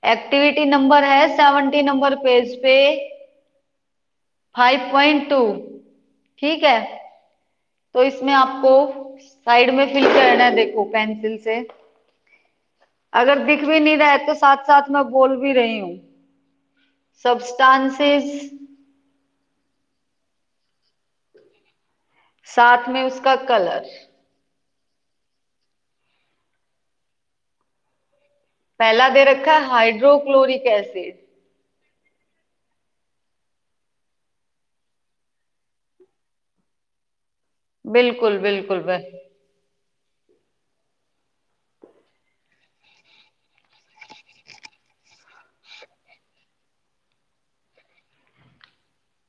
Activity number है 70 number page पे 5.2। ठीक है, तो इसमें आपको साइड में फिल करना है, देखो पेंसिल से। अगर दिख भी नहीं रहा है तो साथ साथ में बोल भी रही हूं। सब्सटेंसेस, साथ में उसका कलर। पहला दे रखा है हाइड्रोक्लोरिक एसिड। बिल्कुल बिल्कुल वह।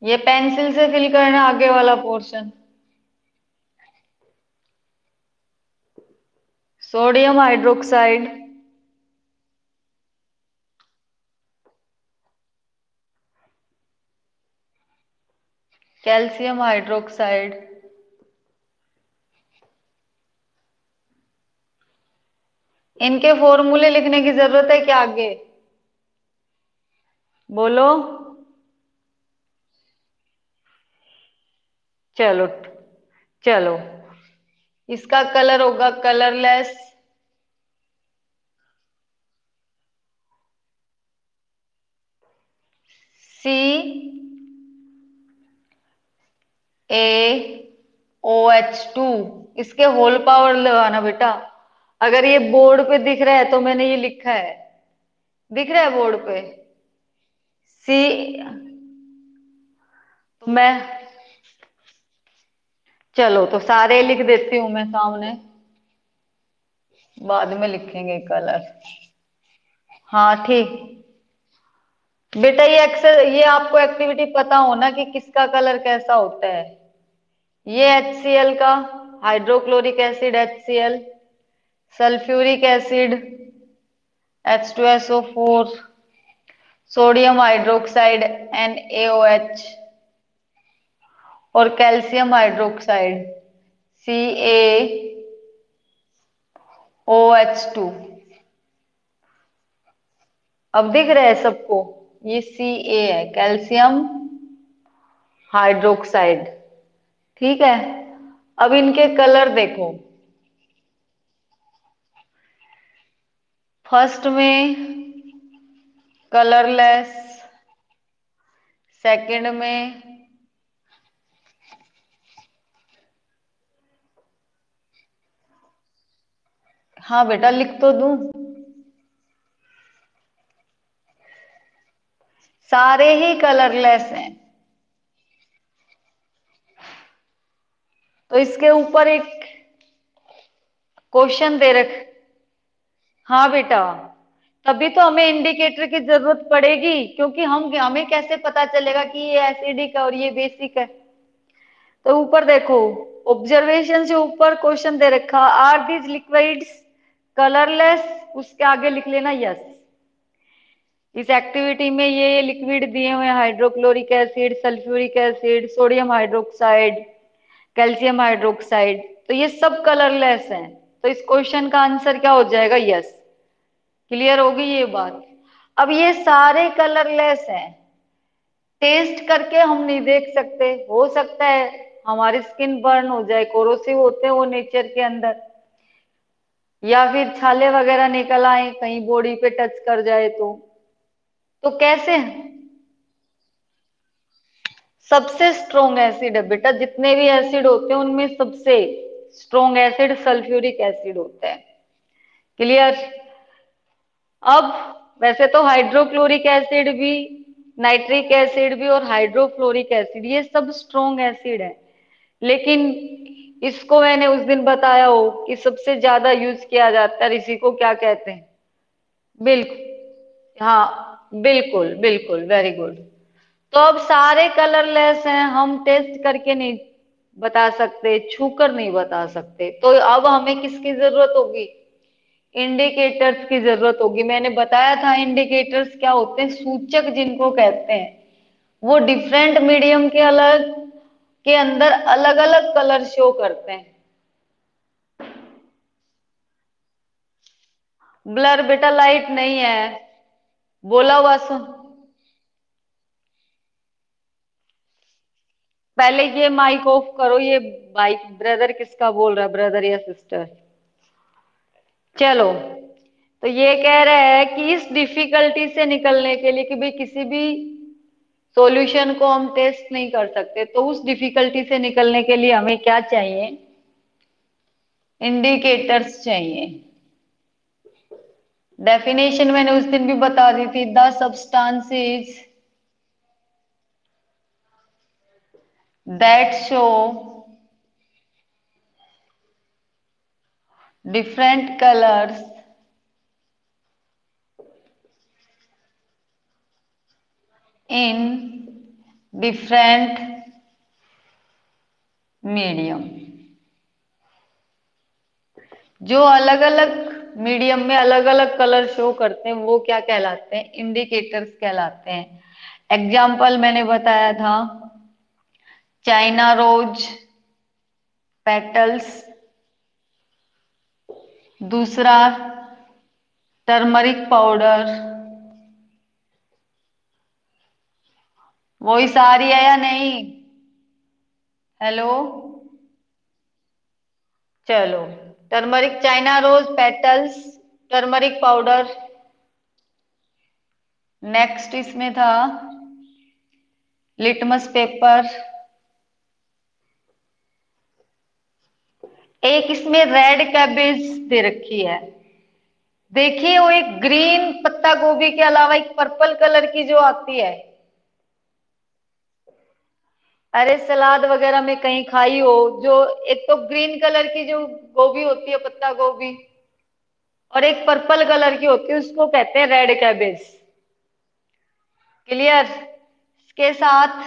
ये पेंसिल से फिल करना आगे वाला portion. Sodium hydroxide, calcium hydroxide, इनके फॉर्मूले लिखने की जरूरत है क्या आगे? बोलो। चलो, चलो, इसका कलर होगा कलरलेस। CaOH2। इसके होल पावर लगाना बेटा। अगर ये बोर्ड पे दिख रहा है तो मैंने ये लिखा है, दिख रहा है बोर्ड पे? सी, तो मैं, चलो तो सारे लिख देती हूं मैं सामने, बाद में लिखेंगे कलर। हाँ ठीक। बेटा ये अक्सर ये आपको एक्टिविटी पता हो ना कि किसका कलर कैसा होता है। ये HCl का, hydrochloric acid HCl, sulphuric acid H2SO4, sodium hydroxide NaOH, और कैल्शियम हाइड्रोक्साइड CaOH2। अब दिख रहा है सबको? ये Ca है, कैल्शियम हाइड्रोक्साइड। ठीक है, अब इनके कलर देखो। फर्स्ट में कलरलेस, सेकंड में, हाँ बेटा लिख तो दूं, सारे ही कलरलेस हैं। तो इसके ऊपर एक क्वेश्चन दे रख, हाँ बेटा, तभी तो हमें इंडिकेटर की जरूरत पड़ेगी, क्योंकि हम हमें कैसे पता चलेगा कि ये एसिडिक है और ये बेसिक है। तो ऊपर देखो, ऑब्जर्वेशन से ऊपर क्वेश्चन दे रखा, आर दीज लिक्विड्स कलरलेस? उसके आगे लिख लेना यस। इस एक्टिविटी में ये लिक्विड दिए हुए हैं, hydrochloric acid, sulphuric acid, sodium hydroxide, calcium hydroxide, तो ये सब कलरलेस हैं। तो इस क्वेश्चन का आंसर क्या हो जाएगा? यस। क्लियर होगी ये बात? अब ये सारे कलरलेस हैं, टेस्ट करके हम नहीं देख सकते, हो सकता है हमारी स्किन बर्न हो जाए, कोरोसिव होते हैं वो नेचर के अंदर, या फिर छाले वगैरह निकल आए कहीं बॉडी पे टच कर जाए तो कैसे? सबसे स्ट्रोंग एसिड है बेटा, जितने भी एसिड होते हैं उनमें सबसे स्ट्रोंग एसिड सल्फ्यूरिक एसिड होता है। क्लियर? अब वैसे तो हाइड्रोक्लोरिक एसिड भी, नाइट्रिक एसिड भी और हाइड्रोफ्लोरिक एसिड ये सब स्ट्रोंग एसिड है, लेकिन इसको मैंने उस दिन बताया हो कि सबसे ज्यादा यूज किया जाता है, इसी को क्या कहते हैं? बिल्कुल, हाँ बिल्कुल बिल्कुल, वेरी गुड। तो अब सारे कलरलेस हैं, हम टेस्ट करके नहीं बता सकते, छूकर नहीं बता सकते, तो अब हमें किसकी जरूरत होगी? इंडिकेटर्स की जरूरत होगी। मैंने बताया था इंडिकेटर्स क्या होते हैं, सूचक जिनको कहते हैं। वो डिफरेंट मीडियम के अलग के अंदर अलग अलग कलर शो करते हैं। ब्लर बेटा लाइट नहीं है, बोला हुआ सुन। पहले ये माइक ऑफ करो, ये बाइक ब्रदर किसका बोल रहा है, ब्रदर या सिस्टर? चलो, तो ये कह रहा है कि इस डिफिकल्टी से निकलने के लिए, कि भाई किसी भी सॉल्यूशन को हम टेस्ट नहीं कर सकते, तो उस डिफिकल्टी से निकलने के लिए हमें क्या चाहिए? इंडिकेटर्स चाहिए। डेफिनेशन मैंने उस दिन भी बता दी थी, the substances that show different colours in different medium. जो अलग अलग मीडियम में अलग अलग कलर शो करते हैं वो क्या कहलाते हैं? इंडिकेटर्स कहलाते हैं। एग्जाम्पल मैंने बताया था, चाइना रोज पेटल्स, दूसरा टर्मरिक पाउडर। वॉइस आ रही है या नहीं? हेलो। चलो, turmeric, China rose petals, turmeric powder. Next इसमें था लिटमस पेपर। एक इसमें रेड कैबेज दे रखी है। देखिए, वो एक ग्रीन पत्ता गोभी के अलावा एक पर्पल कलर की जो आती है, अरे सलाद वगैरह में कहीं खाई हो, जो एक तो ग्रीन कलर की जो गोभी होती है, पत्ता गोभी, और एक पर्पल कलर की होती है, उसको कहते हैं रेड कैबेज। क्लियर? इसके साथ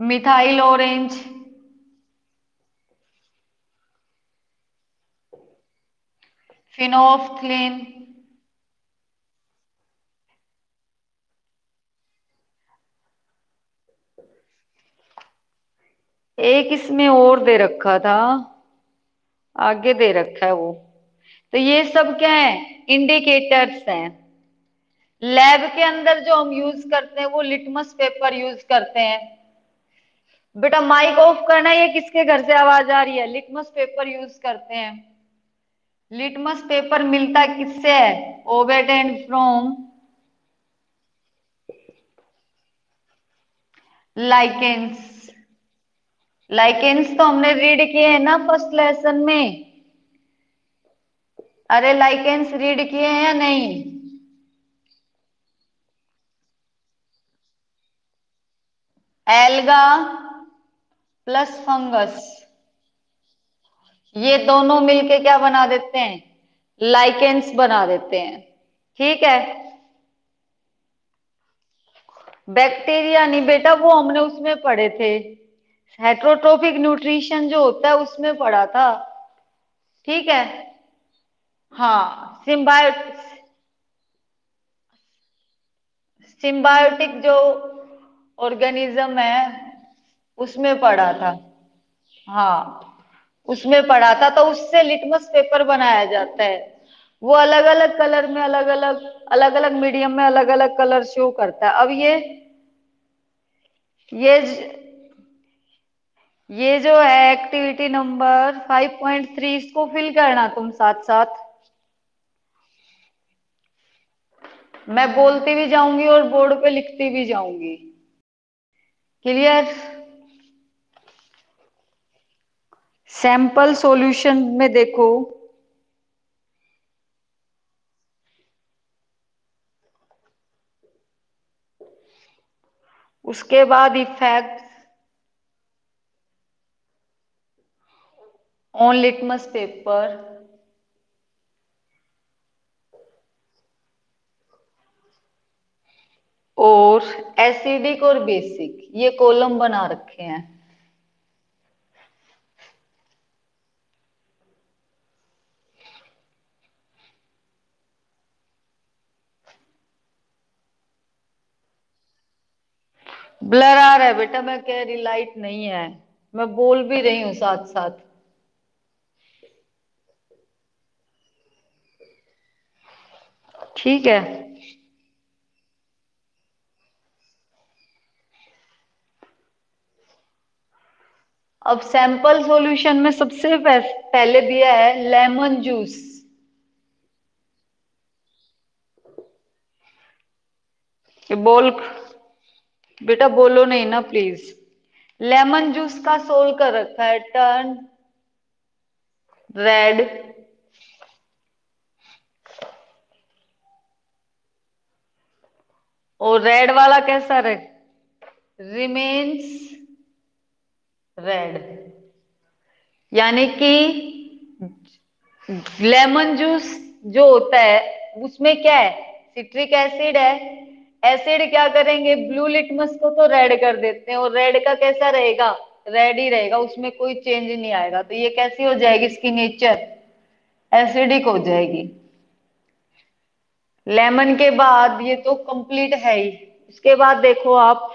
मिथाइल ऑरेंज, फिनोफ्थलीन, एक इसमें और दे रखा था, आगे दे रखा है वो। तो ये सब क्या है? इंडिकेटर्स हैं। लैब के अंदर जो हम यूज करते हैं वो लिटमस पेपर यूज करते हैं। बेटा माइक ऑफ करना, ये किसके घर से आवाज आ रही है? लिटमस पेपर यूज करते हैं। लिटमस पेपर मिलता किससे है? ओबेटेंड फ्रॉम लाइकेंस। लाइकेंस तो हमने रीड किए हैं ना फर्स्ट लेसन में। अरे लाइकेंस रीड किए हैं या नहीं? एल्गा प्लस फंगस, ये दोनों मिलके क्या बना देते हैं? लाइकेंस बना देते हैं। ठीक है। बैक्टीरिया नहीं बेटा, वो हमने उसमें पढ़े थे, हेट्रोट्रोफिक न्यूट्रिशन जो होता है उसमें पढ़ा था। ठीक है। हाँ, सिम्बायोटिक जो ऑर्गेनिज्म है उसमें पढ़ा था। हाँ, उसमें पढ़ा था। तो उससे लिटमस पेपर बनाया जाता है। वो अलग अलग कलर में अलग अलग मीडियम में अलग अलग कलर शो करता है। अब ये ये जो है एक्टिविटी नंबर 5.3, इसको फिल करना तुम साथ साथ। मैं बोलती भी जाऊंगी और बोर्ड पे लिखती भी जाऊंगी। क्लियर? सैंपल सॉल्यूशन में देखो, उसके बाद इफेक्ट ऑन लिटमस पेपर और एसिडिक और बेसिक, ये कॉलम बना रखे हैं। ब्लर आ रहा है बेटा, मैं कह रही लाइट नहीं है, मैं बोल भी रही हूं साथ साथ। ठीक है। अब सैंपल सॉल्यूशन में सबसे पहले दिया है लेमन जूस। ये बोल, बेटा बोलो नहीं ना प्लीज। लेमन जूस का सोल कर रखा है टर्न रेड, और रेड वाला कैसा रहे, रिमेन्स रेड। यानी कि लेमन जूस जो होता है उसमें क्या है, सिट्रिक एसिड है। एसिड क्या करेंगे, ब्लू लिटमस को तो रेड कर देते हैं, और रेड का कैसा रहेगा, रेड ही रहेगा, उसमें कोई चेंज नहीं आएगा। तो ये कैसी हो जाएगी, इसकी नेचर एसिडिक हो जाएगी। लेमन के बाद ये तो कंप्लीट है ही। उसके बाद देखो आप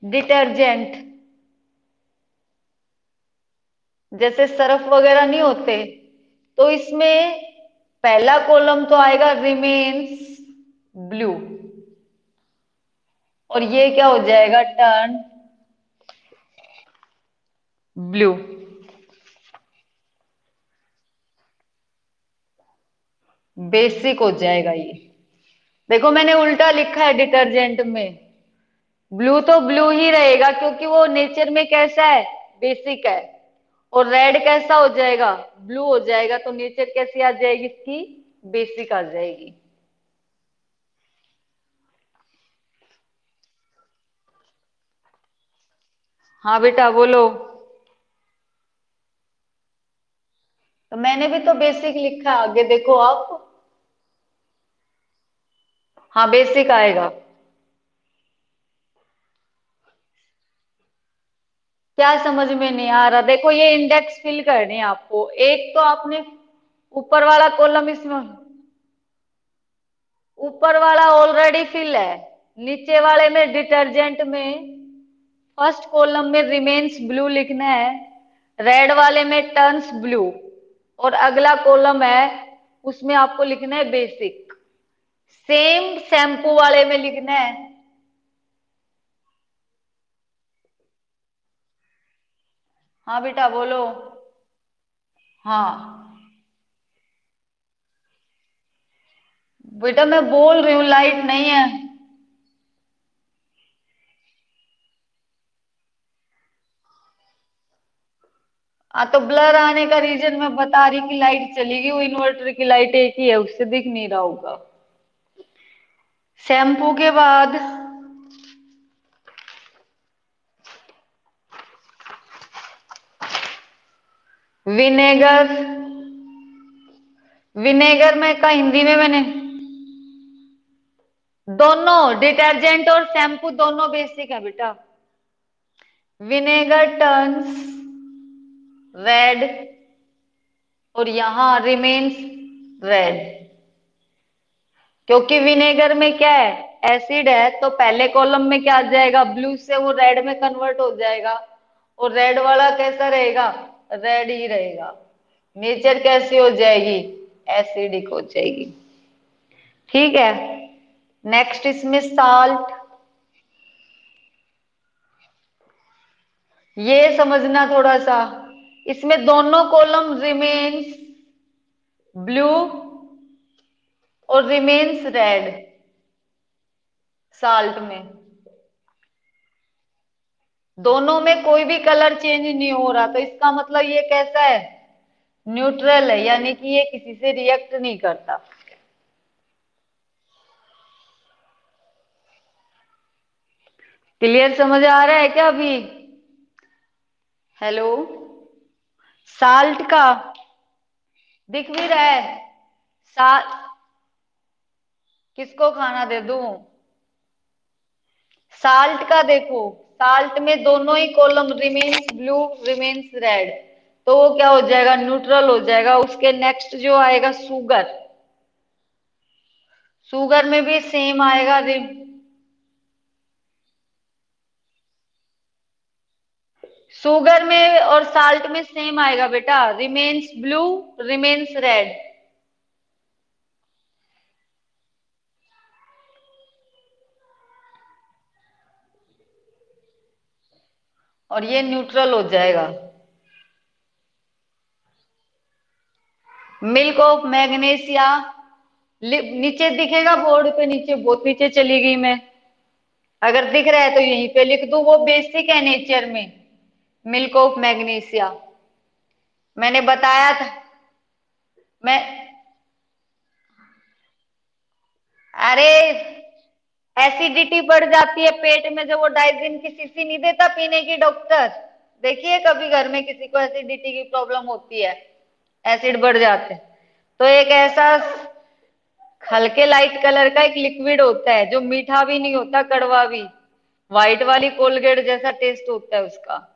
डिटर्जेंट, जैसे सर्फ वगैरह नहीं होते, तो इसमें पहला कॉलम तो आएगा रिमेन्स ब्लू, और ये क्या हो जाएगा, टर्न ब्लू। बेसिक हो जाएगा ये। देखो मैंने उल्टा लिखा है डिटर्जेंट में, ब्लू तो ब्लू ही रहेगा क्योंकि वो नेचर में कैसा है, बेसिक है। और रेड कैसा हो जाएगा, ब्लू हो जाएगा, तो नेचर कैसी आ जाएगी इसकी, बेसिक आ जाएगी। हाँ बेटा बोलो। तो मैंने भी तो बेसिक लिखा है, आगे देखो आप। हाँ बेसिक आएगा। क्या समझ में नहीं आ रहा, देखो ये इंडेक्स फिल करनी है आपको। एक तो आपने ऊपर वाला कॉलम इसमें, ऊपर वाला ऑलरेडी फिल है, नीचे वाले में डिटर्जेंट में फर्स्ट कॉलम में रिमेन्स ब्लू लिखना है, रेड वाले में टर्न्स ब्लू, और अगला कॉलम है उसमें आपको लिखना है बेसिक। सेम शैम्पू वाले में लिखना है। हाँ बेटा बोलो। हाँ बेटा मैं बोल रही हूँ लाइट नहीं है। हाँ तो ब्लर आने का रीजन मैं बता रही कि लाइट चली गई, वो इन्वर्टर की लाइट एक ही है, उससे दिख नहीं रहा होगा। शैम्पू के बाद विनेगर। विनेगर में का हिंदी में मैंने, दोनों डिटर्जेंट और शैम्पू दोनों बेसिक है बेटा। विनेगर टर्न्स रेड, और यहां रिमेन्स रेड, क्योंकि विनेगर में क्या है, एसिड है, तो पहले कॉलम में क्या आ जाएगा, ब्लू से वो रेड में कन्वर्ट हो जाएगा, और रेड वाला कैसा रहेगा, रेड ही रहेगा। नेचर कैसी हो जाएगी, एसिडिक हो जाएगी। ठीक है। नेक्स्ट इसमें साल्ट। ये समझना थोड़ा सा, इसमें दोनों कॉलम रिमेन्स ब्लू और रिमेन्स रेड, साल्ट में दोनों में कोई भी कलर चेंज नहीं हो रहा, तो इसका मतलब ये कैसा है, न्यूट्रल है, यानी कि ये किसी से रिएक्ट नहीं करता। क्लियर समझ आ रहा है क्या अभी। हेलो, साल्ट का दिख भी रहा है। साल किसको खाना दे दूं, साल्ट का देखो, साल्ट में दोनों ही column remains blue remains red, तो वो क्या हो जाएगा, न्यूट्रल हो जाएगा। उसके नेक्स्ट जो आएगा सुगर, सुगर में भी सेम आएगा। शुगर में और साल्ट में सेम आएगा बेटा, रिमेन्स ब्लू रिमेन्स रेड। और ये न्यूट्रल हो जाएगा। मिल्क ऑफ मैग्नीशिया, नीचे दिखेगा बोर्ड पे, नीचे बहुत नीचे चली गई मैं। अगर दिख रहा है तो यहीं पे लिख दूं, वो बेसिक है नेचर में। मिल्क ऑफ मैग्नीशिया मैंने बताया था। मैं, अरे एसिडिटी बढ़ जाती है पेट में, जब वो डाइजिन की शीशी नहीं देता पीने की डॉक्टर, देखिए कभी घर में किसी को एसिडिटी की प्रॉब्लम होती है, एसिड बढ़ जाते हैं। तो एक ऐसा हल्के लाइट कलर का एक लिक्विड होता है जो मीठा भी नहीं होता, कड़वा भी, व्हाइट वाली कोलगेट जैसा टेस्ट होता है उसका,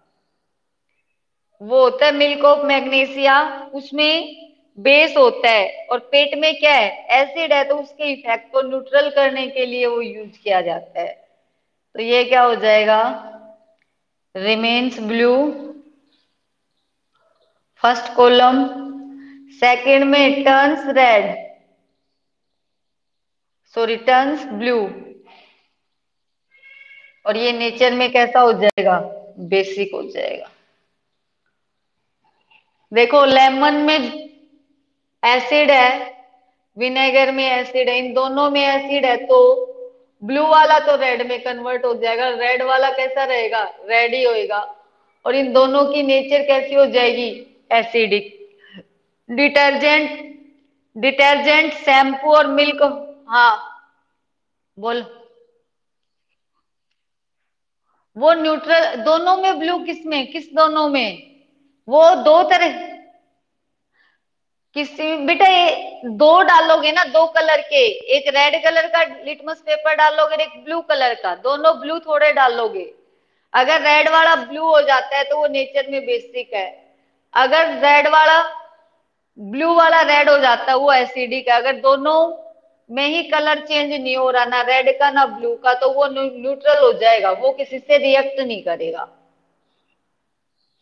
वो होता है मिल्क ऑफ मैग्नीशिया। उसमें बेस होता है और पेट में क्या है, एसिड है, तो उसके इफेक्ट को न्यूट्रल करने के लिए वो यूज किया जाता है। तो ये क्या हो जाएगा, remains blue first column, second में turns red, sorry turns blue, और ये नेचर में कैसा हो जाएगा, बेसिक हो जाएगा। देखो लेमन में एसिड है, विनेगर में एसिड है, इन दोनों में एसिड है, तो ब्लू वाला तो रेड में कन्वर्ट हो जाएगा, रेड वाला कैसा रहेगा, रेड ही होएगा। और इन दोनों की नेचर कैसी हो जाएगी, एसिडिक। डिटर्जेंट, डिटर्जेंट शैम्पू और मिल्क, हाँ बोल। वो न्यूट्रल दोनों में, ब्लू किस में, किस दोनों में, वो दो तरह, किसी बेटा ये दो डालोगे ना, दो कलर के, एक रेड कलर का लिटमस पेपर डालोगे और एक ब्लू कलर का, दोनों ब्लू थोड़े डालोगे। अगर रेड वाला ब्लू हो जाता है तो वो नेचर में बेसिक है, अगर रेड वाला ब्लू वाला रेड हो जाता है वो एसिडिक है। अगर दोनों में ही कलर चेंज नहीं हो रहा, ना रेड का ना ब्लू का, तो वो न्यूट्रल हो जाएगा, वो किसी से रिएक्ट नहीं करेगा।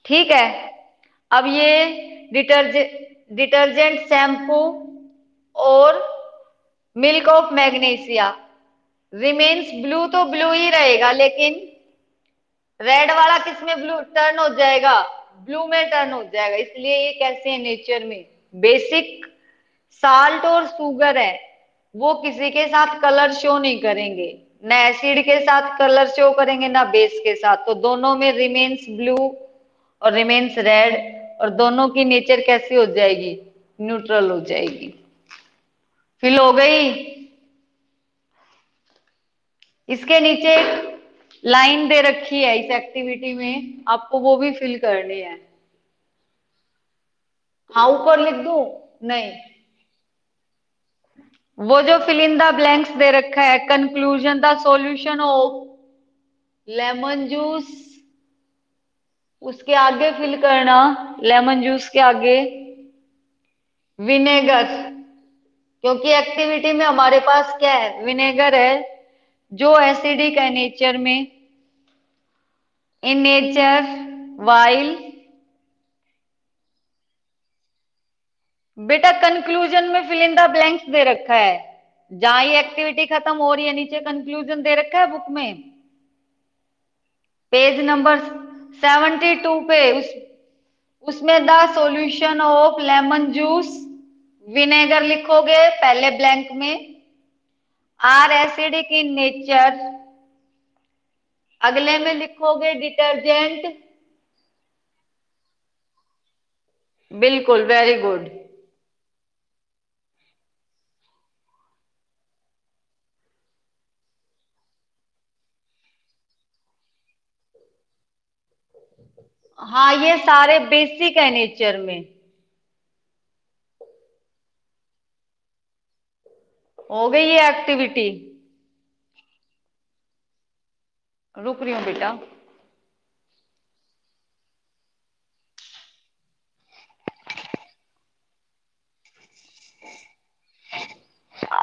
ठीक है। अब ये डिटर्जेंट शैम्पू और milk of magnesia, remains blue तो ब्लू ही रहेगा, लेकिन रेड वाला किस में ब्लू टर्न हो जाएगा, ब्लू में टर्न हो जाएगा। इसलिए ये कैसे है नेचर में, बेसिक। साल्ट और शुगर है, वो किसी के साथ कलर शो नहीं करेंगे, ना एसिड के साथ कलर शो करेंगे ना बेस के साथ, तो दोनों में रिमेन्स ब्लू और रिमेन्स रेड, और दोनों की नेचर कैसी हो जाएगी, न्यूट्रल हो जाएगी। फिल हो गई। इसके नीचे एक लाइन दे रखी है इस एक्टिविटी में, आपको वो भी फिल करनी है। हाँ ऊपर लिख दूं, नहीं, वो जो फिल इन द ब्लैंक्स दे रखा है, conclusion the solution of lemon juice, उसके आगे फिल करना, लेमन जूस के आगे विनेगर, क्योंकि एक्टिविटी में हमारे पास क्या है, विनेगर है, जो एसिडिक है नेचर में, इन नेचर, वाइल। बेटा कंक्लूजन में फिल इन द ब्लैंक्स दे रखा है, जहां ये एक्टिविटी खत्म हो रही है नीचे कंक्लूजन दे रखा है बुक में, पेज नंबर 72 पे, उसमें the solution of lemon juice, vinegar लिखोगे पहले ब्लैंक में, आर एसिडिक इन नेचर, अगले में लिखोगे डिटर्जेंट। बिल्कुल, वेरी गुड। हाँ ये सारे बेसिक है नेचर में। हो गई ये एक्टिविटी, रुक रही हूँ बेटा।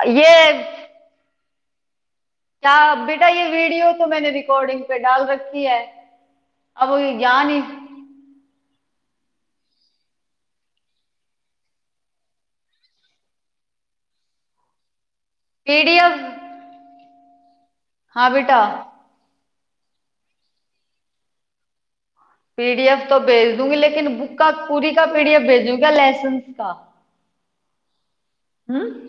ये क्या बेटा, ये वीडियो तो मैंने रिकॉर्डिंग पे डाल रखी है, अब वो ज्ञान ही, पीडीएफ। हाँ बेटा, पीडीएफ तो भेज दूंगी, लेकिन बुक का पूरी का पीडीएफ भेजूं क्या, लेसन्स का? हम्म।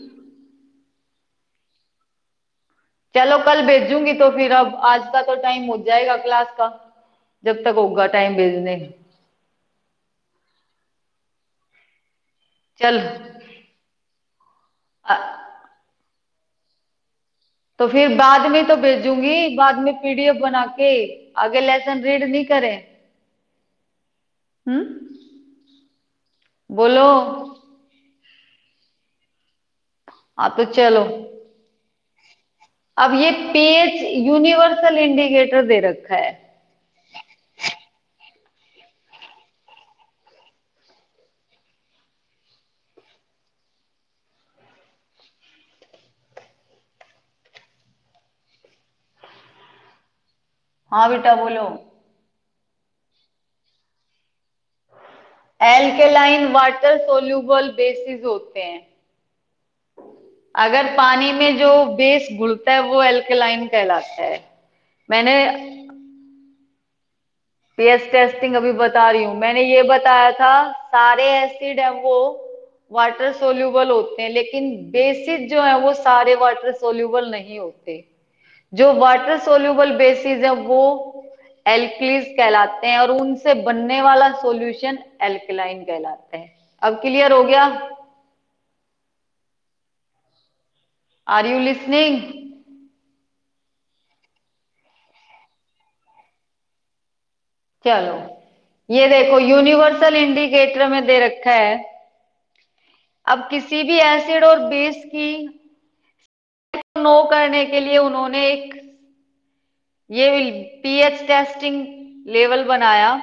चलो कल भेजूंगी, तो फिर अब आज का तो टाइम हो जाएगा क्लास का, जब तक होगा टाइम भेजने। चल। अ- तो फिर बाद में तो भेजूंगी, बाद में पीडीएफ बना के। आगे लेसन रीड नहीं करें? हम्म। बोलो। हाँ तो चलो। अब ये पीएच यूनिवर्सल इंडिकेटर दे रखा है। हाँ बेटा बोलो। एल्केलाइन वाटर सोल्यूबल बेसिस होते हैं। अगर पानी में जो बेस घुलता है वो एल्केलाइन कहलाता है। मैंने पीएच टेस्टिंग अभी बता रही हूं, मैंने ये बताया था सारे एसिड है वो वाटर सोल्यूबल होते हैं, लेकिन बेसिस जो है वो सारे वाटर सोल्यूबल नहीं होते। जो वाटर सोल्यूबल बेसिस है वो एल्कलीज कहलाते हैं, और उनसे बनने वाला सॉल्यूशन एल्कलाइन कहलाता है। अब क्लियर हो गया? Are you listening? चलो, ये देखो यूनिवर्सल इंडिकेटर में दे रखा है। अब किसी भी एसिड और बेस की नो करने के लिए उन्होंने एक ये पीएच टेस्टिंग लेवल बनाया,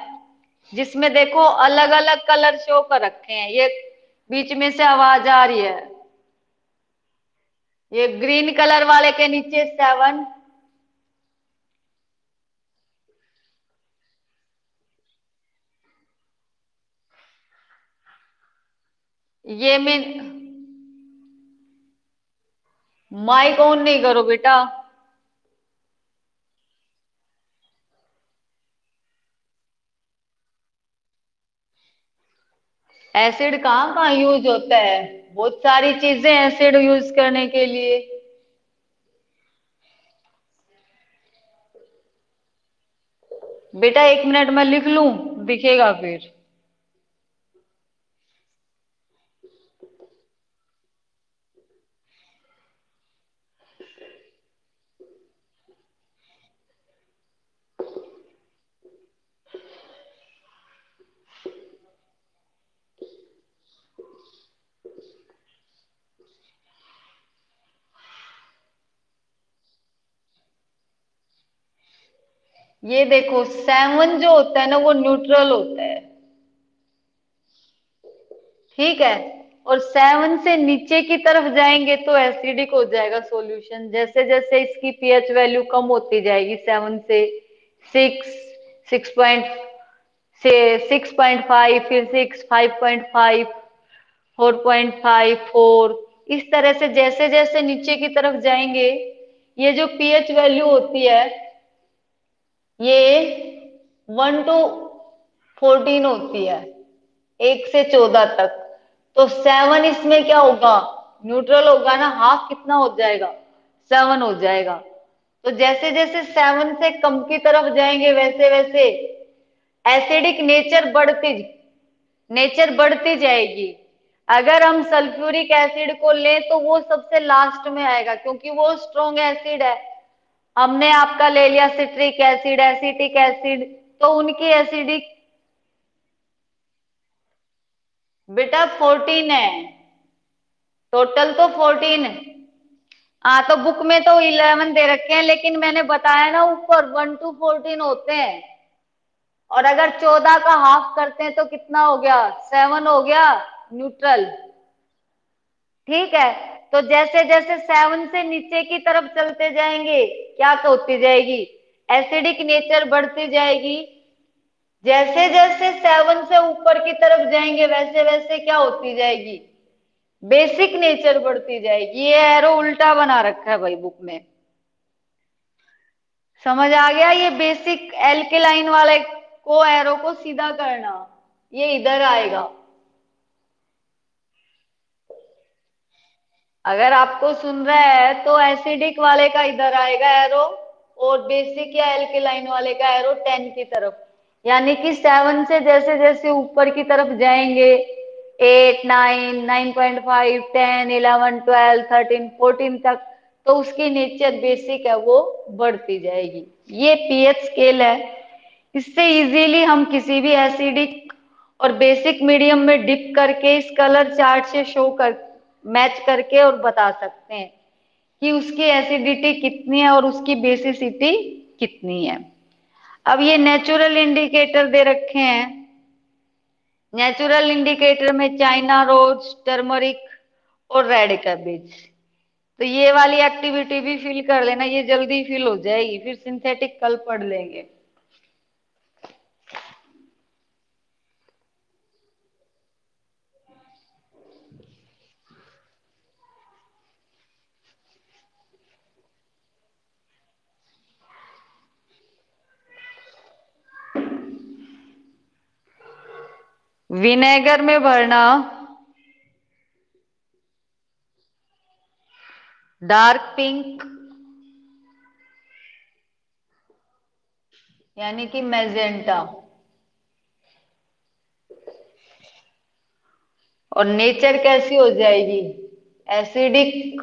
जिसमें देखो अलग अलग कलर शो कर रखे हैं। ये बीच में से आवाज आ रही है, ये ग्रीन कलर वाले के नीचे 7। ये में माइक ऑन नहीं करो बेटा। एसिड कहाँ कहाँ यूज होता है, बहुत सारी चीजें एसिड यूज करने के लिए। बेटा 1 मिनट में लिख लूं, दिखेगा फिर। ये देखो 7 जो होता है ना वो न्यूट्रल होता है, ठीक है। और 7 से नीचे की तरफ जाएंगे तो एसिडिक हो जाएगा सॉल्यूशन। जैसे जैसे इसकी पीएच वैल्यू कम होती जाएगी, 7 से 6, 6.5, फिर 6, 5.5, 4.5, 4, इस तरह से जैसे जैसे नीचे की तरफ जाएंगे, ये जो पीएच वैल्यू होती है ये 1 to 14 होती है, 1 से 14 तक। तो 7 इसमें क्या होगा, न्यूट्रल होगा ना, हाफ कितना हो जाएगा, 7 हो जाएगा। तो जैसे जैसे 7 से कम की तरफ जाएंगे वैसे वैसे एसिडिक नेचर बढ़ती जाएगी। अगर हम सल्फ्यूरिक एसिड को लें तो वो सबसे लास्ट में आएगा, क्योंकि वो स्ट्रॉन्ग एसिड है। हमने आपका ले लिया सिट्रिक एसिड, एसिटिक एसिड, तो उनकी एसिडिक बेटा 14 है, टोटल तो 14 है। हाँ तो बुक में तो 11 दे रखे हैं, लेकिन मैंने बताया ना ऊपर 1 to 14 होते हैं। और अगर 14 का हाफ करते हैं तो कितना हो गया, 7 हो गया न्यूट्रल, ठीक है। तो जैसे जैसे 7 से नीचे की तरफ चलते जाएंगे क्या होती जाएगी, एसिडिक नेचर बढ़ती जाएगी। जैसे जैसे 7 से ऊपर की तरफ जाएंगे वैसे वैसे क्या होती जाएगी, बेसिक नेचर बढ़ती जाएगी। ये एरो उल्टा बना रखा है भाई बुक में, समझ आ गया? ये बेसिक एल्केलाइन वाला को एरो को सीधा करना, ये इधर आएगा। अगर आपको सुन रहा है तो एसिडिक वाले का इधर आएगा एरो, और बेसिक या एल्केलाइन वाले का एरो 10 की तरफ। यानी कि 7 से जैसे जैसे ऊपर की तरफ जाएंगे, 8, 9, 9.5, 10, 11, 12, 13, 14 तक, तो उसकी नेचर बेसिक है वो बढ़ती जाएगी। ये पीएच स्केल है। इससे इजीली हम किसी भी एसिडिक और बेसिक मीडियम में डिप करके इस कलर चार्ट से शो कर मैच करके और बता सकते हैं कि उसकी एसिडिटी कितनी है और उसकी बेसिसिटी कितनी है। अब ये नेचुरल इंडिकेटर दे रखे हैं। नेचुरल इंडिकेटर में चाइना रोज, टर्मरिक और रेड कैबेज। तो ये वाली एक्टिविटी भी फिल कर लेना, ये जल्दी फिल हो जाएगी, फिर सिंथेटिक कल पढ़ लेंगे। विनेगर में भरना डार्क पिंक यानी कि मैजेंटा, और नेचर कैसी हो जाएगी, acidic.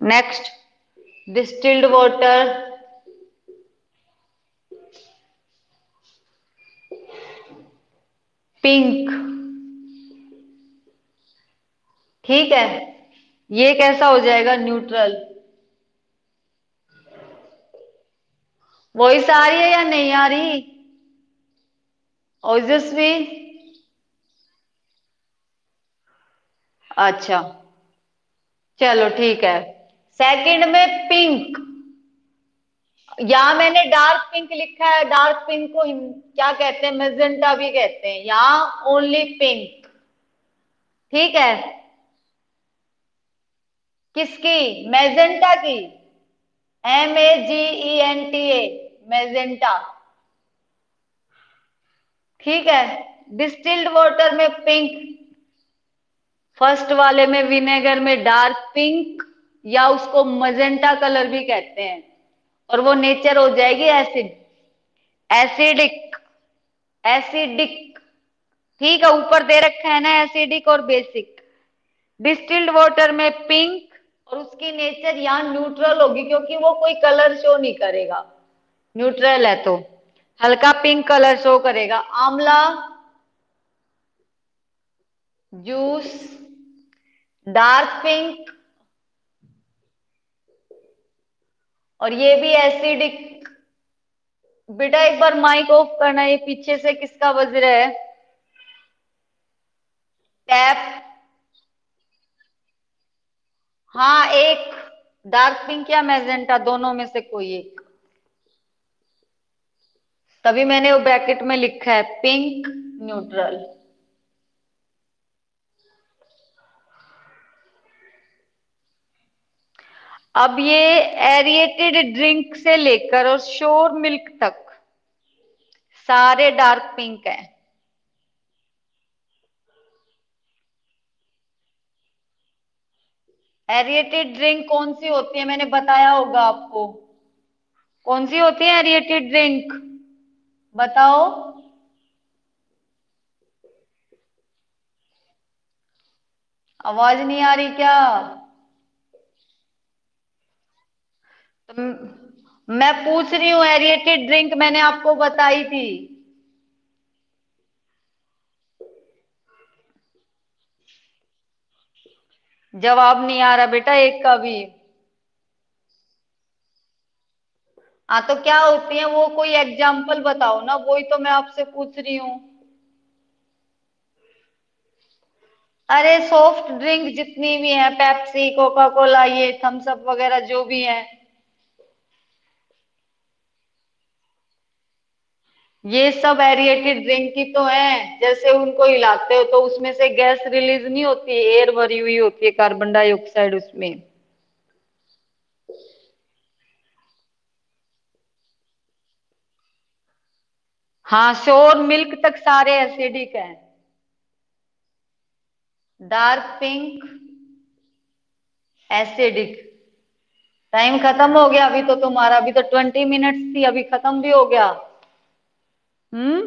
Next, distilled water pink. ठीक है, ये कैसा हो जाएगा, न्यूट्रल। वॉइस आ रही है या नहीं आ रही ओजस्वी? अच्छा, चलो ठीक है। सेकंड में पिंक, यहां मैंने डार्क पिंक लिखा है, डार्क पिंक को क्या कहते हैं, मैजेंटा भी कहते हैं, यहां ओनली पिंक। ठीक है, किसकी, मैजेंटा की, MEGENTA, मैजेंटा। ठीक है, डिस्टिल्ड वाटर में पिंक, फर्स्ट वाले में विनेगर में डार्क पिंक, या उसको मजेंटा कलर भी कहते हैं, और वो नेचर हो जाएगी एसिड, एसिडिक, एसिडिक। ठीक है, ऊपर दे रखा है ना एसिडिक और बेसिक। डिस्टिल्ड वाटर में पिंक, और उसकी नेचर यहाँ न्यूट्रल होगी क्योंकि वो कोई कलर शो नहीं करेगा, न्यूट्रल है तो हल्का पिंक कलर शो करेगा। आंवला जूस डार्क पिंक, और ये भी एसिडिक। बेटा एक बार माइक ऑफ करना, ये पीछे से किसका बज रहा है, टैप। हाँ, एक डार्क पिंक या मैजेंटा, दोनों में से कोई एक। तभी मैंने वो ब्रैकेट में लिखा है पिंक न्यूट्रल। अब ये एरिएटेड ड्रिंक से लेकर और श्योर मिल्क तक सारे डार्क पिंक हैं। एरिएटेड ड्रिंक कौन सी होती है, मैंने बताया होगा आपको। कौन सी होती है एरिएटेड ड्रिंक, बताओ। आवाज नहीं आ रही क्या? तो मैं पूछ रही हूँ, एरिएटेड ड्रिंक मैंने आपको बताई थी। जवाब नहीं आ रहा बेटा एक का भी। हाँ, तो क्या होती है वो, कोई एग्जाम्पल बताओ ना, वही तो मैं आपसे पूछ रही हूँ। अरे सॉफ्ट ड्रिंक जितनी भी है, पेप्सी, कोका कोला, ये थम्स अप वगैरह जो भी है, ये सब एरिएटेड ड्रिंक ही तो है। जैसे उनको हिलाते हो तो उसमें से गैस रिलीज नहीं होती है, एयर भरी हुई होती है, कार्बन डाइऑक्साइड उसमें। हाँ, श्योर मिल्क तक सारे एसिडिक हैं। Dark pink acidic. टाइम खत्म हो गया अभी तो तुम्हारा, अभी तो 20 मिनट्स थी, अभी खत्म भी हो गया। हम्म।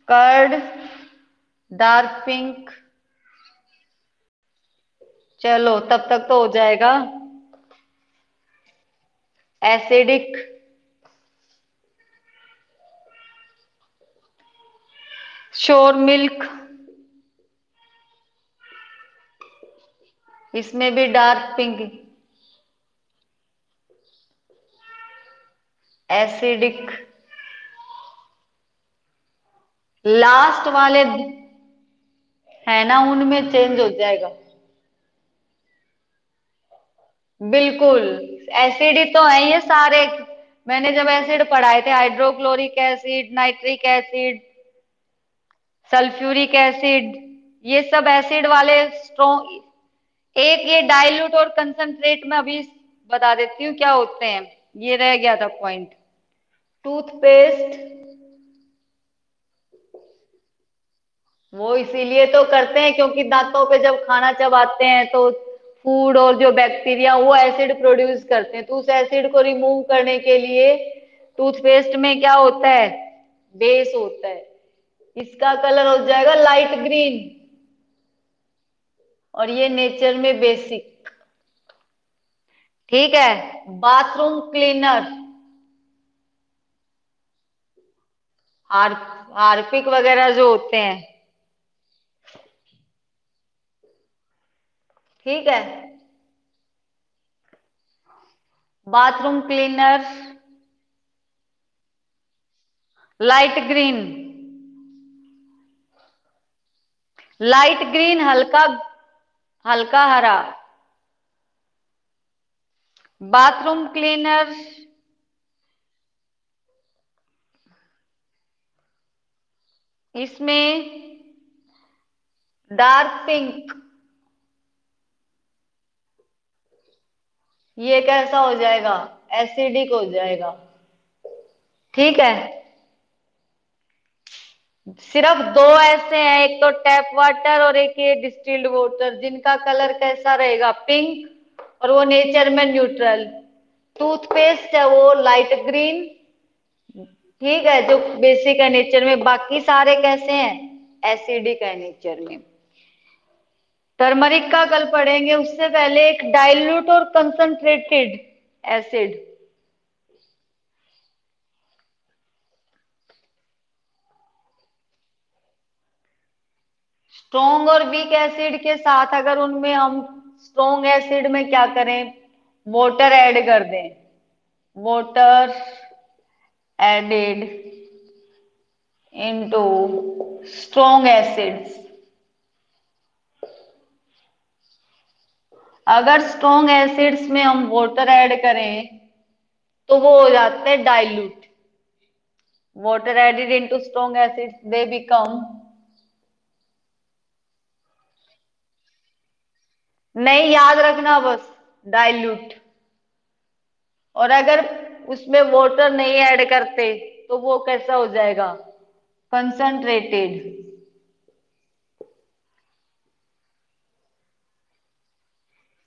कर्ड, डार्क पिंक, चलो तब तक तो हो जाएगा। एसिडिक, श्योर मिल्क, इसमें भी डार्क पिंक, एसिडिक। लास्ट वाले है ना, उनमें चेंज हो जाएगा। बिल्कुल, एसिड ही तो है ये सारे। मैंने जब एसिड पढ़ाए थे, hydrochloric acid, nitric acid, sulphuric acid, ये सब एसिड वाले स्ट्रॉन्ग। एक ये डाइल्यूट और कंसंट्रेट में अभी बता देती हूँ क्या होते हैं, ये रह गया था पॉइंट। टूथपेस्ट, वो इसीलिए तो करते हैं क्योंकि दांतों पे जब खाना चबाते हैं तो फूड और जो बैक्टीरिया वो एसिड प्रोड्यूस करते हैं, तो उस एसिड को रिमूव करने के लिए टूथपेस्ट में क्या होता है, बेस होता है। इसका कलर हो जाएगा लाइट ग्रीन, और ये नेचर में बेसिक। ठीक है। बाथरूम क्लीनर, हार हार्पिक वगैरह जो होते हैं। ठीक है। Bathroom cleaner light green, light green हल्का, हल्का हरा। बाथरूम क्लीनर, इसमें डार्क पिंक। ये कैसा हो जाएगा, एसिडिक हो जाएगा। ठीक है। सिर्फ दो ऐसे हैं, एक तो टैप वाटर और एक ये डिस्टिल्ड वाटर, जिनका कलर कैसा रहेगा, पिंक, और वो नेचर में न्यूट्रल। टूथपेस्ट है वो लाइट ग्रीन। ठीक है, जो बेसिक है नेचर में, बाकी सारे कैसे हैं, एसिडिक है नेचर में। टर्मरिक का कल पढ़ेंगे, उससे पहले एक डाइल्यूट और कंसंट्रेटेड एसिड। स्ट्रॉन्ग और वीक एसिड के साथ अगर उनमें हम स्ट्रॉन्ग एसिड में क्या करें, वाटर ऐड कर दें, water added into strong acids. अगर स्ट्रॉन्ग एसिड्स में हम वाटर ऐड करें तो वो हो जाते हैं dilute. Water added into strong acids, they become, नहीं याद रखना बस, डाइल्यूट। और अगर उसमें वाटर नहीं ऐड करते तो वो कैसा हो जाएगा, कंसंट्रेटेड।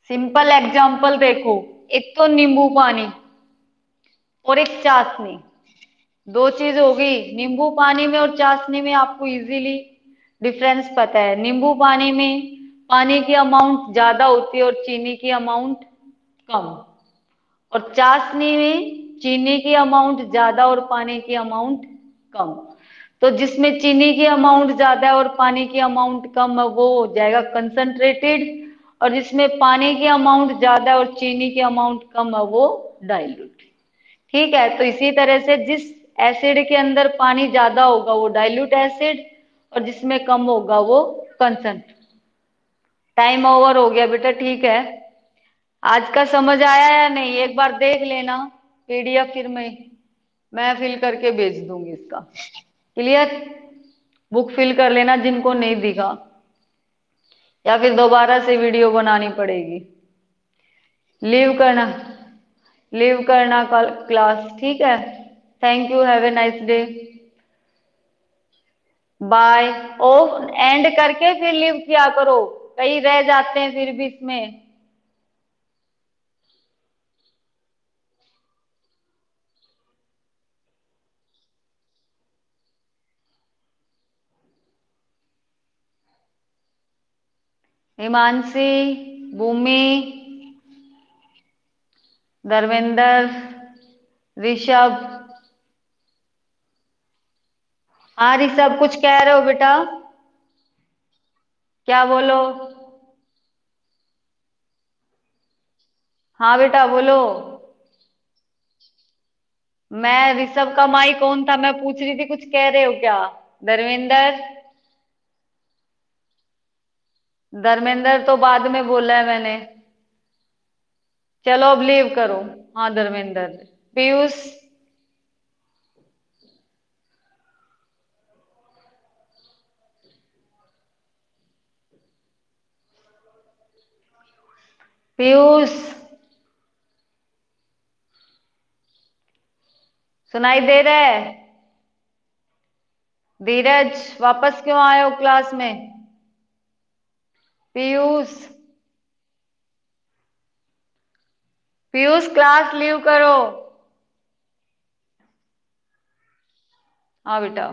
सिंपल एग्जांपल देखो, एक तो नींबू पानी और एक चाशनी, दो चीज होगी। नींबू पानी में और चाशनी में आपको इजीली डिफरेंस पता है। नींबू पानी में पानी की अमाउंट ज्यादा होती है और चीनी की अमाउंट कम, और चाशनी में चीनी की अमाउंट ज्यादा और पानी की अमाउंट कम। तो जिसमें चीनी की अमाउंट ज्यादा है और पानी की अमाउंट कम है वो हो जाएगा कंसंट्रेटेड, और जिसमें पानी की अमाउंट ज्यादा है और चीनी की अमाउंट कम है वो डाइल्यूट। ठीक है, तो इसी तरह से जिस एसिड के अंदर पानी ज्यादा होगा वो डाइल्यूट एसिड, और जिसमें कम होगा वो कंसंट्रेट। टाइम ओवर हो गया बेटा, ठीक है। आज का समझ आया या नहीं, एक बार देख लेना पीडीएफ, फिर मैं फिल करके भेज दूंगी इसका। क्लियर। बुक फिल कर लेना जिनको नहीं दिखा, या फिर दोबारा से वीडियो बनानी पड़ेगी। लीव करना, लीव करना कल क्लास, ठीक है। Thank you, have a nice day. Bye. Oh, end करके फिर लीव किया करो, कई रह जाते हैं फिर भी इसमें। हिमांशी, भूमि, धर्मेंद्र, ऋषभ। हाँ ऋषभ, कुछ कह रहे हो बेटा? क्या बोलो? हाँ बेटा बोलो। मैं ऋषभ का माई कौन था मैं पूछ रही थी, कुछ कह रहे हो क्या? धर्मेंद्र। धर्मेंद्र तो बाद में बोला है मैंने। चलो अब लीव करो। हाँ धर्मेंद्र। पीयूष। पीयूष, सुनाई दे रहा है? धीरज, वापस क्यों आए हो क्लास में? पीयूष। पीयूष, क्लास लीव करो। हाँ बेटा।